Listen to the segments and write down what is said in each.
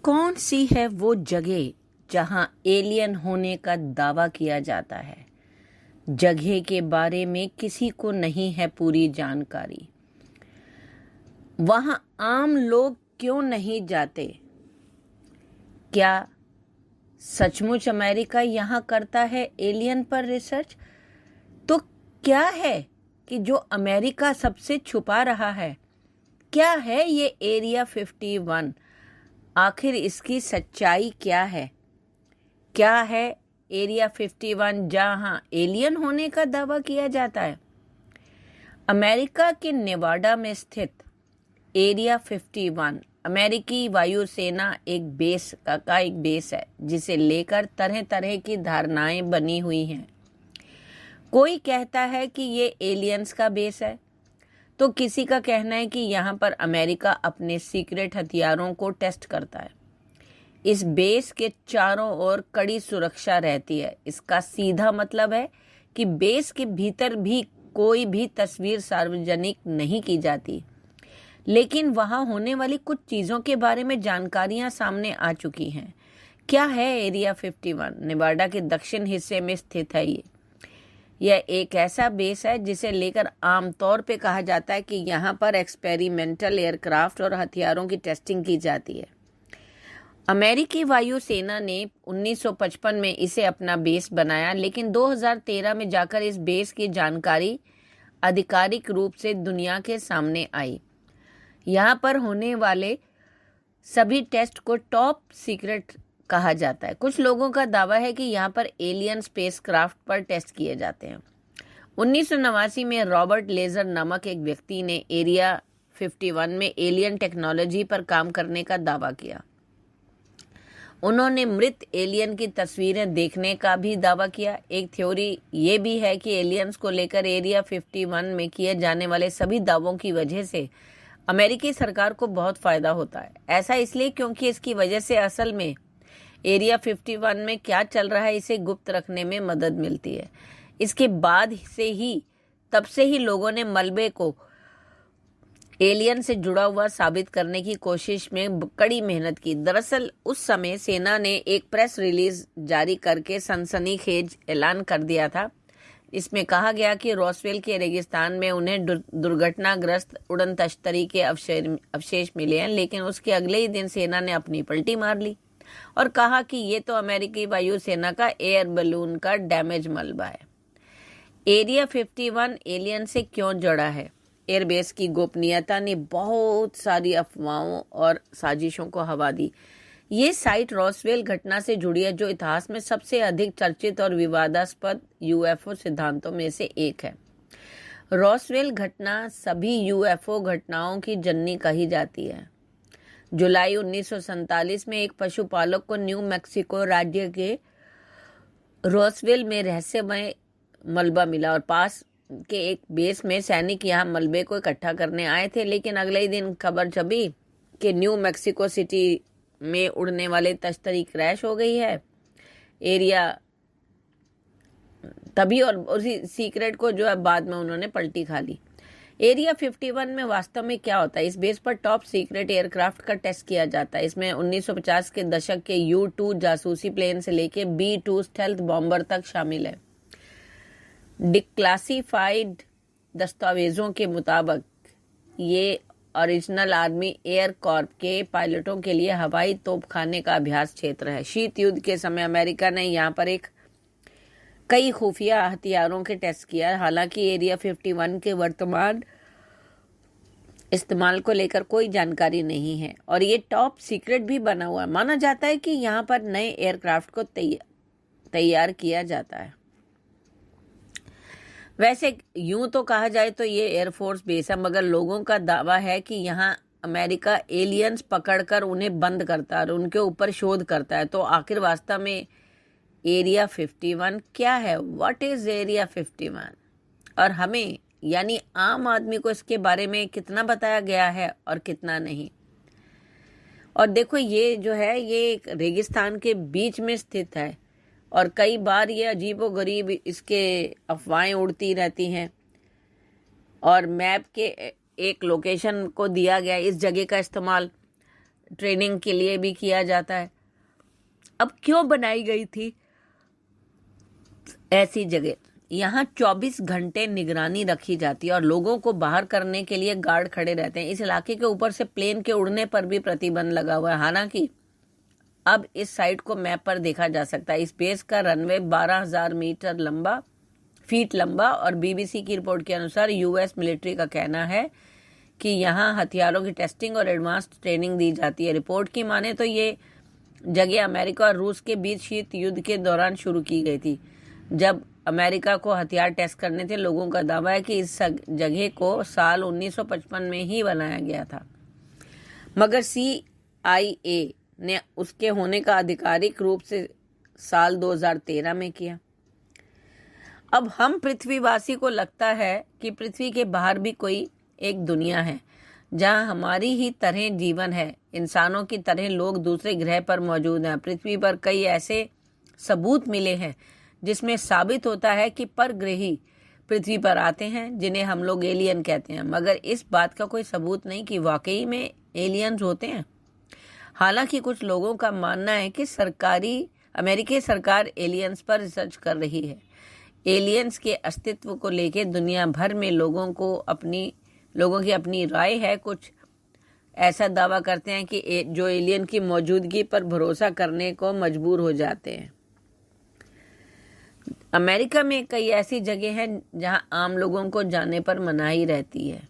कौन सी है वो जगह जहां एलियन होने का दावा किया जाता है? जगह के बारे में किसी को नहीं है पूरी जानकारी। वहां आम लोग क्यों नहीं जाते? क्या सचमुच अमेरिका यहां करता है एलियन पर रिसर्च? तो क्या है कि जो अमेरिका सबसे छुपा रहा है? क्या है ये एरिया 51? आखिर इसकी सच्चाई क्या है? क्या है एरिया 51 जहां एलियन होने का दावा किया जाता है? अमेरिका के नेवाडा में स्थित एरिया 51 अमेरिकी वायुसेना एक बेस है जिसे लेकर तरह तरह की धारणाएं बनी हुई हैं। कोई कहता है कि ये एलियंस का बेस है, तो किसी का कहना है कि यहाँ पर अमेरिका अपने सीक्रेट हथियारों को टेस्ट करता है। इस बेस के चारों ओर कड़ी सुरक्षा रहती है। इसका सीधा मतलब है कि बेस के भीतर भी कोई भी तस्वीर सार्वजनिक नहीं की जाती। लेकिन वहां होने वाली कुछ चीजों के बारे में जानकारियां सामने आ चुकी हैं। क्या है एरिया 51? नेवाडा के दक्षिण हिस्से में स्थित है यह एक ऐसा बेस है जिसे लेकर आमतौर पे कहा जाता है कि यहाँ पर एक्सपेरिमेंटल एयरक्राफ्ट और हथियारों की टेस्टिंग की जाती है। अमेरिकी वायुसेना ने 1955 में इसे अपना बेस बनाया, लेकिन 2013 में जाकर इस बेस की जानकारी आधिकारिक रूप से दुनिया के सामने आई। यहाँ पर होने वाले सभी टेस्ट को टॉप सीक्रेट कहा जाता है। कुछ लोगों का दावा है कि यहाँ पर एलियन स्पेसक्राफ्ट पर टेस्ट किए जाते हैं। 1989 में रॉबर्ट लेजर नामक एक व्यक्ति ने एरिया 51 में एलियन टेक्नोलॉजी पर काम करने का दावा किया। उन्होंने मृत एलियन की तस्वीरें देखने का भी दावा किया। एक थ्योरी ये भी है कि एलियंस को लेकर एरिया 51 में किए जाने वाले सभी दावों की वजह से अमेरिकी सरकार को बहुत फायदा होता है। ऐसा इसलिए क्योंकि इसकी वजह से असल में एरिया 51 में क्या चल रहा है इसे गुप्त रखने में मदद मिलती है। इसके बाद से ही तब से ही लोगों ने मलबे को एलियन से जुड़ा हुआ साबित करने की कोशिश में कड़ी मेहनत की। दरअसल उस समय सेना ने एक प्रेस रिलीज जारी करके सनसनीखेज ऐलान कर दिया था। इसमें कहा गया कि रॉसवेल के रेगिस्तान में उन्हें दुर्घटनाग्रस्त उड़न तश्तरी के अवशेष मिले हैं, लेकिन उसके अगले ही दिन सेना ने अपनी पलटी मार ली और कहा कि ये तो अमेरिकी वायुसेना का एयर बलून का डैमेज मलबा है। एरिया 51 एलियन से क्यों जुड़ा है? एयरबेस की गोपनीयता ने बहुत सारी अफवाहों और साजिशों को हवा दी। ये साइट रॉसवेल घटना से जुड़ी है, जो इतिहास में सबसे अधिक चर्चित और विवादास्पद यूएफओ सिद्धांतों में से एक है। रॉसवेल घटना सभी यूएफओ घटनाओं की जननी कही जाती है। जुलाई 1947 में एक पशुपालक को न्यू मैक्सिको राज्य के रॉसवेल में रहस्यमय मलबा मिला और पास के एक बेस में सैनिक यहाँ मलबे को इकट्ठा करने आए थे। लेकिन अगले ही दिन खबर छपी कि न्यू मैक्सिको सिटी में उड़ने वाले तश्तरी क्रैश हो गई है। एरिया तभी और उसी सीक्रेट को जो है बाद में उन्होंने पलटी खा ली। एरिया 51 में वास्तव में क्या होता है? इस बेस पर टॉप सीक्रेट एयरक्राफ्ट का टेस्ट किया जाता है। इसमें 1950 के दशक के U-2 जासूसी प्लेन से लेके B-2 स्टेल्थ बॉम्बर तक शामिल है। डिक्लासिफाइड दस्तावेजों के मुताबिक ये ओरिजिनल आर्मी एयर कॉर्प के पायलटों के लिए हवाई तोपखाने का अभ्यास क्षेत्र है। शीत युद्ध के समय अमेरिका ने यहाँ पर कई खुफिया हथियारों के टेस्ट किया। हालांकि एरिया 51 के वर्तमान इस्तेमाल को लेकर कोई जानकारी नहीं है और ये टॉप सीक्रेट भी बना हुआ है। माना जाता है कि यहाँ पर नए एयरक्राफ्ट को तैयार किया जाता है। वैसे यूं तो कहा जाए तो ये एयरफोर्स बेस है, मगर लोगों का दावा है कि यहाँ अमेरिका एलियंस पकड़कर उन्हें बंद करता है और उनके ऊपर शोध करता है। तो आखिर वास्तव में एरिया 51 क्या है? What is area 51? और हमें यानी आम आदमी को इसके बारे में कितना बताया गया है और कितना नहीं। और देखो ये जो है ये एक रेगिस्तान के बीच में स्थित है और कई बार ये अजीबोगरीब इसके अफवाहें उड़ती रहती हैं और मैप के एक लोकेशन को दिया गया। इस जगह का इस्तेमाल ट्रेनिंग के लिए भी किया जाता है। अब क्यों बनाई गई थी ऐसी जगह? यहाँ 24 घंटे निगरानी रखी जाती है और लोगों को बाहर करने के लिए गार्ड खड़े रहते हैं। इस इलाके के ऊपर से प्लेन के उड़ने पर भी प्रतिबंध लगा हुआ है। हालांकि अब इस साइट को मैप पर देखा जा सकता है। इस बेस का रनवे 12,000 फीट लंबा और बीबीसी की रिपोर्ट के अनुसार यूएस मिलिट्री का कहना है कि यहाँ हथियारों की टेस्टिंग और एडवांस्ड ट्रेनिंग दी जाती है। रिपोर्ट की माने तो ये जगह अमेरिका और रूस के बीच शीत युद्ध के दौरान शुरू की गई थी, जब अमेरिका को हथियार टेस्ट करने थे। लोगों का दावा है कि इस जगह को साल 1955 में ही बनाया गया था, मगर CIA ने उसके होने का आधिकारिक रूप से साल 2013 में किया। अब हम पृथ्वीवासी को लगता है कि पृथ्वी के बाहर भी कोई एक दुनिया है जहां हमारी ही तरह जीवन है। इंसानों की तरह लोग दूसरे ग्रह पर मौजूद हैं। पृथ्वी पर कई ऐसे सबूत मिले हैं जिसमें साबित होता है कि परग्रही पृथ्वी पर आते हैं, जिन्हें हम लोग एलियन कहते हैं, मगर इस बात का कोई सबूत नहीं कि वाकई में एलियंस होते हैं। हालांकि कुछ लोगों का मानना है कि अमेरिकी सरकार एलियंस पर रिसर्च कर रही है। एलियंस के अस्तित्व को लेकर दुनिया भर में लोगों की अपनी राय है। कुछ ऐसा दावा करते हैं कि जो एलियन की मौजूदगी पर भरोसा करने को मजबूर हो जाते हैं। अमेरिका में कई ऐसी जगह हैं जहां आम लोगों को जाने पर मनाही रहती है।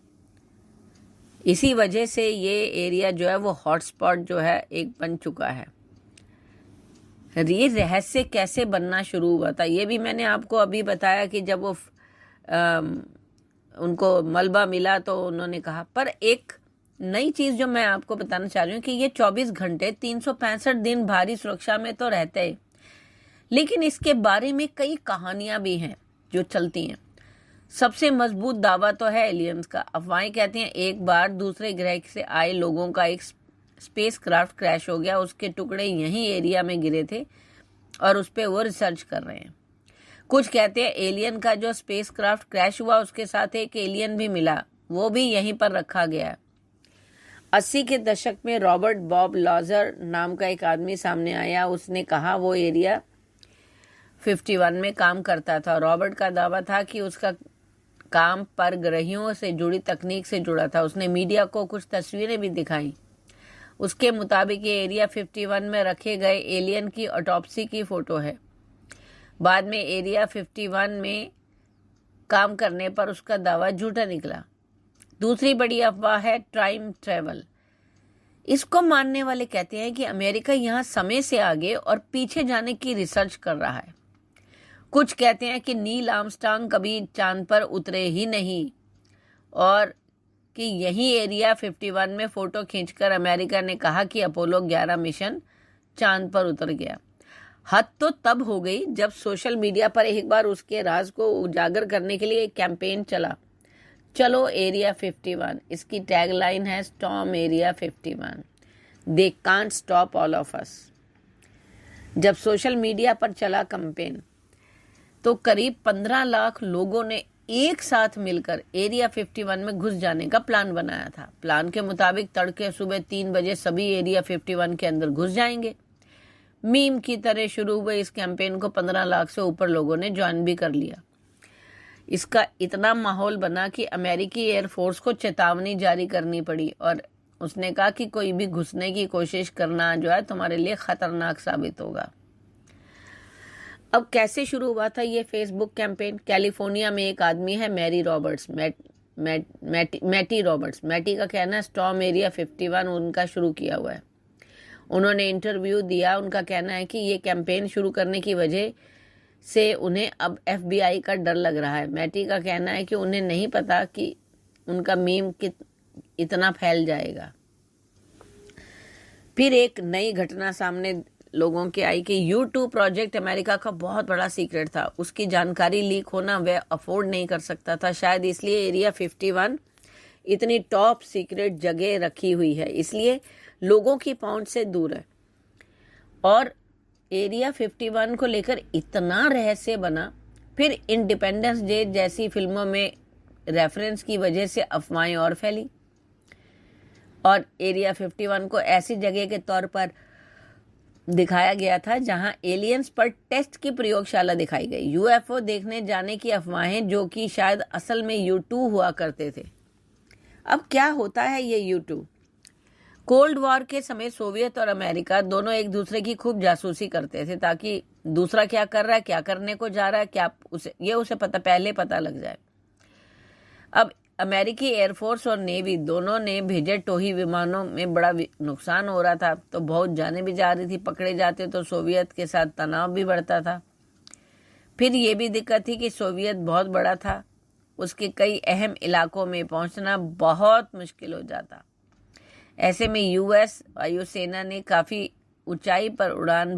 इसी वजह से ये एरिया जो है वो हॉटस्पॉट जो है एक बन चुका है। ये रहस्य कैसे बनना शुरू हुआ था ये भी मैंने आपको अभी बताया कि जब वो उनको मलबा मिला तो उन्होंने कहा। पर एक नई चीज जो मैं आपको बताना चाह रही हूँ कि ये 24 घंटे 365 दिन भारी सुरक्षा में तो रहते हैं, लेकिन इसके बारे में कई कहानियां भी हैं जो चलती हैं। सबसे मजबूत दावा तो है एलियंस का। अफवाहें कहती हैं एक बार दूसरे ग्रह से आए लोगों का एक स्पेस क्राफ्ट क्रैश हो गया। उसके टुकड़े यहीं एरिया में गिरे थे और उस पर वो रिसर्च कर रहे हैं। कुछ कहते हैं एलियन का जो स्पेस क्राफ्ट क्रैश हुआ उसके साथ एक एलियन भी मिला, वो भी यहीं पर रखा गया। 80 के दशक में रॉबर्ट बॉब लॉजर नाम का एक आदमी सामने आया। उसने कहा वो एरिया 51 में काम करता था। रॉबर्ट का दावा था कि उसका काम परग्रहियों से जुड़ी तकनीक से जुड़ा था। उसने मीडिया को कुछ तस्वीरें भी दिखाई। उसके मुताबिक ये एरिया 51 में रखे गए एलियन की ऑटोप्सी की फोटो है। बाद में एरिया 51 में काम करने पर उसका दावा झूठा निकला। दूसरी बड़ी अफवाह है टाइम ट्रेवल। इसको मानने वाले कहते हैं कि अमेरिका यहाँ समय से आगे और पीछे जाने की रिसर्च कर रहा है। कुछ कहते हैं कि नील आर्मस्ट्रांग कभी चांद पर उतरे ही नहीं और कि यही एरिया 51 में फोटो खींचकर अमेरिका ने कहा कि अपोलो 11 मिशन चांद पर उतर गया। हद तो तब हो गई जब सोशल मीडिया पर एक बार उसके राज को उजागर करने के लिए एक कैंपेन चला, चलो एरिया 51। इसकी टैगलाइन है storm area 51, they can't stop all of us. जब सोशल मीडिया पर चला कैंपेन तो करीब 15 लाख लोगों ने एक साथ मिलकर एरिया 51 में घुस जाने का प्लान बनाया था। प्लान के मुताबिक तड़के सुबह 3 बजे सभी एरिया 51 के अंदर घुस जाएंगे। मीम की तरह शुरू हुए इस कैंपेन को 15 लाख से ऊपर लोगों ने ज्वाइन भी कर लिया। इसका इतना माहौल बना कि अमेरिकी एयरफोर्स को चेतावनी जारी करनी पड़ी और उसने कहा कि कोई भी घुसने की कोशिश करना जो है तुम्हारे लिए खतरनाक साबित होगा। अब कैसे शुरू हुआ था ये फेसबुक कैंपेन? कैलिफोर्निया में एक आदमी है मैटी रॉबर्ट्स। मैटी का कहना है स्टॉर्म एरिया 51 उनका शुरू किया हुआ है। उन्होंने इंटरव्यू दिया। उनका कहना है कि ये कैंपेन शुरू करने की वजह से उन्हें अब FBI का डर लग रहा है। मैटी का कहना है कि उन्हें नहीं पता कि उनका मीम इतना फैल जाएगा। फिर एक नई घटना सामने लोगों के आई कि U2 प्रोजेक्ट अमेरिका का बहुत बड़ा सीक्रेट था। उसकी जानकारी लीक होना वह अफोर्ड नहीं कर सकता था। शायद इसलिए एरिया 51 इतनी टॉप सीक्रेट जगह रखी हुई है, इसलिए लोगों की पहुंच से दूर है। और एरिया 51 को लेकर इतना रहस्य बना। फिर इंडिपेंडेंस डे जैसी फिल्मों में रेफरेंस की वजह से अफवाहें और फैली और एरिया 51 को ऐसी जगह के तौर पर दिखाया गया था जहां एलियंस पर टेस्ट की प्रयोगशाला दिखाई गई। यूएफओ देखने जाने की अफवाहें, जो कि शायद असल में U2 हुआ करते थे। अब क्या होता है ये U2? कोल्ड वॉर के समय सोवियत और अमेरिका दोनों एक दूसरे की खूब जासूसी करते थे, ताकि दूसरा क्या कर रहा है, क्या करने को जा रहा है, क्या उसे पहले पता लग जाए। अब अमेरिकी एयरफोर्स और नेवी दोनों ने भेजे टोही विमानों में बड़ा नुकसान हो रहा था, तो बहुत जाने भी जा रही थी। पकड़े जाते तो सोवियत के साथ तनाव भी बढ़ता था। फिर ये भी दिक्कत थी कि सोवियत बहुत बड़ा था, उसके कई अहम इलाकों में पहुंचना बहुत मुश्किल हो जाता। ऐसे में यूएस वायुसेना ने काफ़ी ऊंचाई पर उड़ान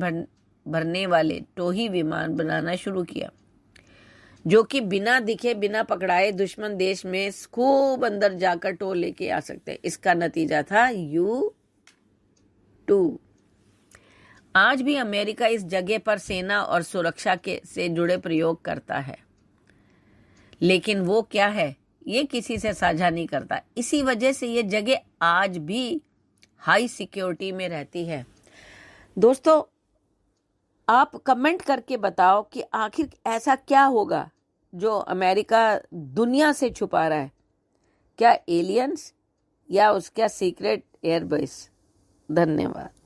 भरने वाले टोही विमान बनाना शुरू किया, जो कि बिना दिखे, बिना पकड़ाए दुश्मन देश में खूब अंदर जाकर टो लेके आ सकते। इसका नतीजा था U2। आज भी अमेरिका इस जगह पर सेना और सुरक्षा से जुड़े प्रयोग करता है, लेकिन वो क्या है ये किसी से साझा नहीं करता। इसी वजह से ये जगह आज भी हाई सिक्योरिटी में रहती है। दोस्तों, आप कमेंट करके बताओ कि आखिर ऐसा क्या होगा जो अमेरिका दुनिया से छुपा रहा है। क्या एलियंस या उसका सीक्रेट एयरबेस? धन्यवाद।